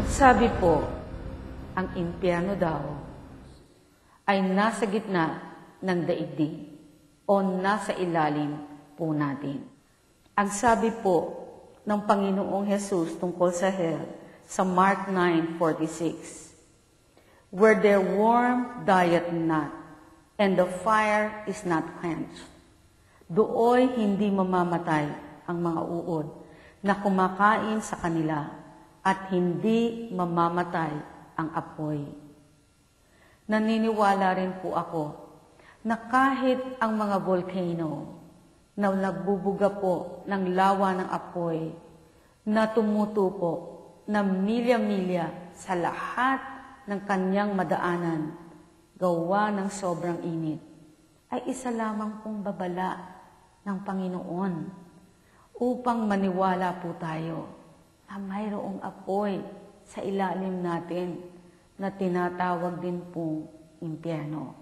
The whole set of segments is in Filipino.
Sabi po, ang impyerno daw ay nasa gitna ng daigdig o nasa ilalim po natin. Ang sabi po ng Panginoong Jesus tungkol sa hell sa Mark 9:46, where their worm dieth not, and the fire is not quenched. Dooy hindi mamamatay ang mga uod na kumakain sa kanila at hindi mamamatay ang apoy. Naniniwala rin po ako na kahit ang mga volcano na nagbubuga po ng lawa ng apoy na tumutupo na milya-milya sa lahat ng kanyang madaanan, gawa ng sobrang init, ay isa lamang pong babala ng Panginoon upang maniwala po tayo na mayroong apoy sa ilalim natin na tinatawag din pong impyerno.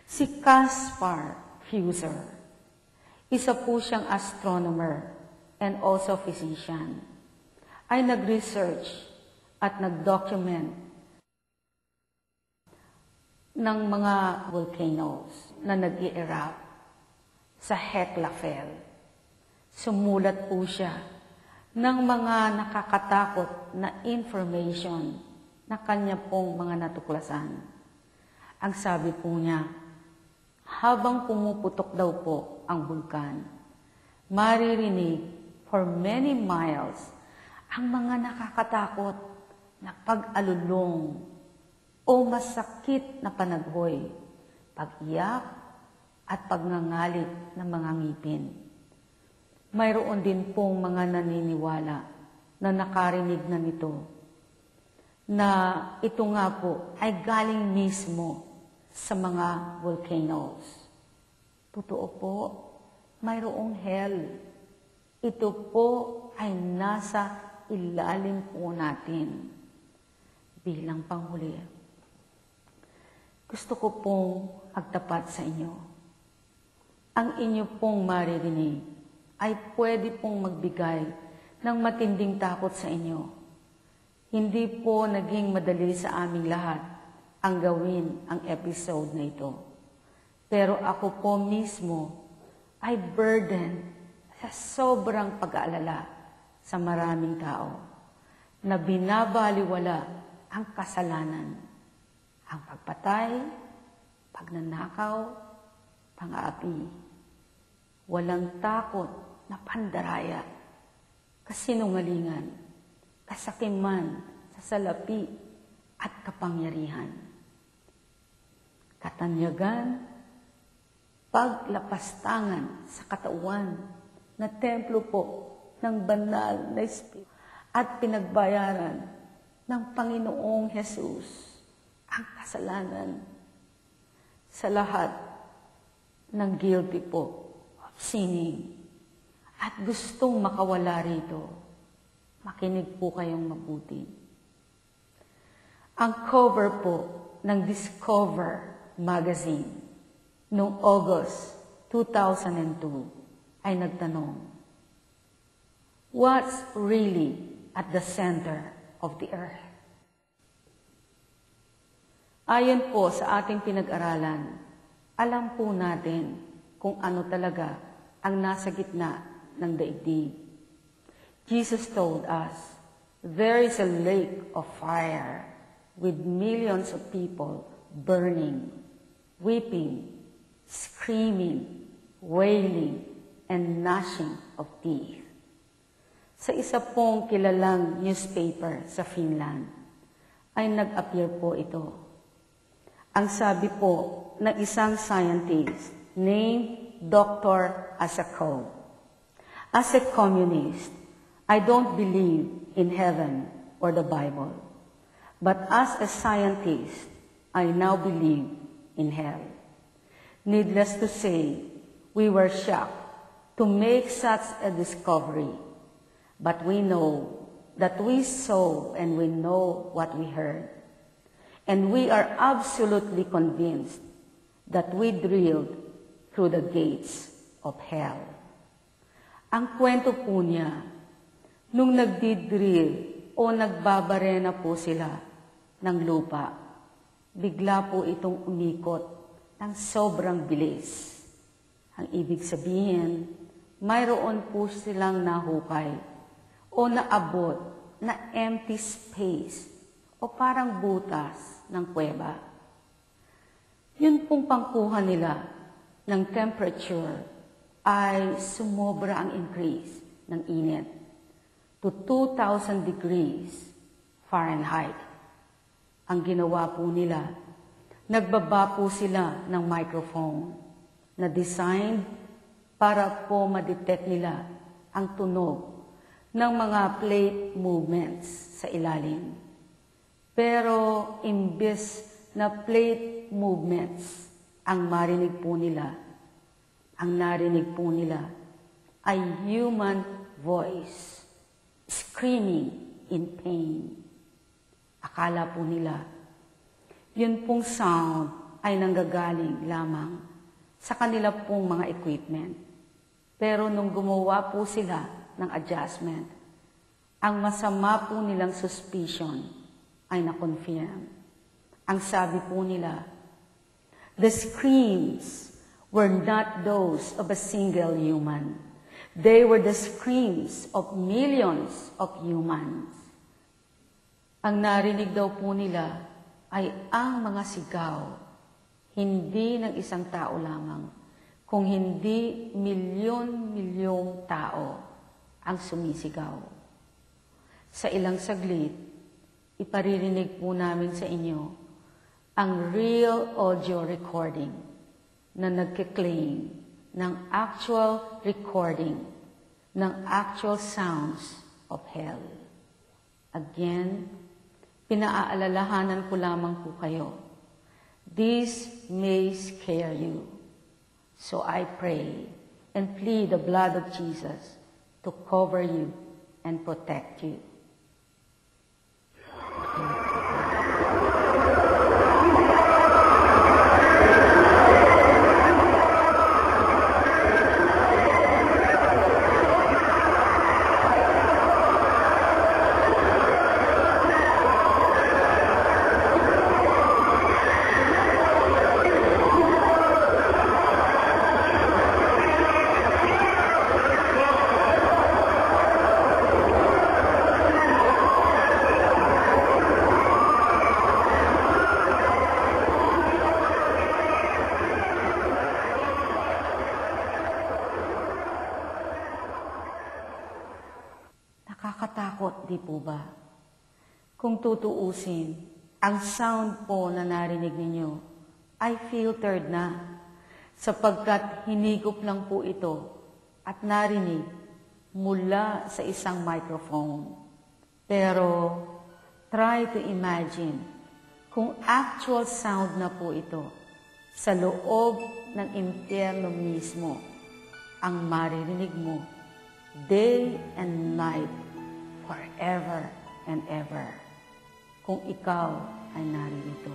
Si Caspar Hauser, isa po siyang astronomer and also physician, ay nag-research at nag-document ng mga volcanoes na nag-i-erupt sa Hekla Fel. Sumulat po siya ng mga nakakatakot na information na kanya pong mga natuklasan. Ang sabi po niya, habang pumuputok daw po ang bulkan, maririnig for many miles ang mga nakakatakot na pag-alulong o masakit na panaghoy, pag-iyak at pagngangalit ng mga ngipin. Mayroon din pong mga naniniwala na nakarinig na nito, na ito nga po ay galing mismo sa mga volcanoes. Totoo po, mayroong hell. Ito po ay nasa ilalim po natin. Bilang panghuli, gusto ko pong agtapat sa inyo. Ang inyo pong maririnig ay pwede pong magbigay ng matinding takot sa inyo. Hindi po naging madali sa aming lahat ang gawin ang episode na ito. Pero ako po mismo ay burden sa sobrang pag-aalala sa maraming tao na binabaliwala ang kasalanan, ang pagpatay, pagnanakaw, pang-aapi, walang takot na pandaraya, kasinungalingan, kasakiman sa salapi at kapangyarihan, katanyagan, paglapastangan sa katawan na templo po ng banal na Espiritu at pinagbayaran ng Panginoong Jesus ang kasalanan sa lahat ng guilty po of sinning at gustong makawala rito. Makinig po kayong mabuti. Ang cover po ng Discover magazine noong August 2002 ay nagtanong, what's really at the center of the earth? Ayon po sa ating pinag-aralan, alam po natin kung ano talaga ang nasa gitna ng daigdig. Jesus told us, there is a lake of fire with millions of people burning, weeping, screaming, wailing, and gnashing of teeth. Sa isa pong kilalang newspaper sa Finland, ay nag-appear po ito. Ang sabi po ng isang scientist named Dr. Asakov, as a communist, I don't believe in heaven or the Bible. But as a scientist, I now believe in hell. Needless to say, we were shocked to make such a discovery. But we know that we saw and we know what we heard. And we are absolutely convinced that we drilled through the gates of hell. Ang kwento po niya, nung nagdidrill o nagbabarena po sila ng lupa. Bigla po itong umikot ng sobrang bilis. Ang ibig sabihin, mayroon po silang nahukay o naabot na empty space o parang butas ng kuweba. Yun pong pangkuha nila ng temperature ay sumobra ang increase ng init to 2,000 degrees Fahrenheit. Ang ginawa po nila, nagbaba po sila ng microphone na designed para po ma-detect nila ang tunog ng mga plate movements sa ilalim. Pero imbes na plate movements ang marinig po nila, ang narinig po nila ay human voice screaming in pain. Akala po nila, yun pong sound ay nanggagaling lamang sa kanila pong mga equipment. Pero nung gumawa po sila ng adjustment, ang masama po nilang suspicion ay na-confirm. Ang sabi po nila, the screams were not those of a single human. They were the screams of millions of humans. Ang narinig daw po nila ay ang mga sigaw, hindi ng isang tao lamang, kung hindi milyon-milyong tao ang sumisigaw. Sa ilang saglit, iparirinig po namin sa inyo ang real audio recording na nagkiklaim ng actual recording ng actual sounds of hell. Again, pinaaalalahanan ko lamang po kayo. This may scare you. So I pray and plead the blood of Jesus to cover you and protect you. Nakakatakot, di po ba? Kung tutuusin, ang sound po na narinig ninyo ay filtered na sapagkat hinigop lang po ito at narinig mula sa isang microphone. Pero try to imagine kung actual sound na po ito sa loob ng impyerno mismo ang maririnig mo day and night, forever and ever, kung ikaw ay naririto.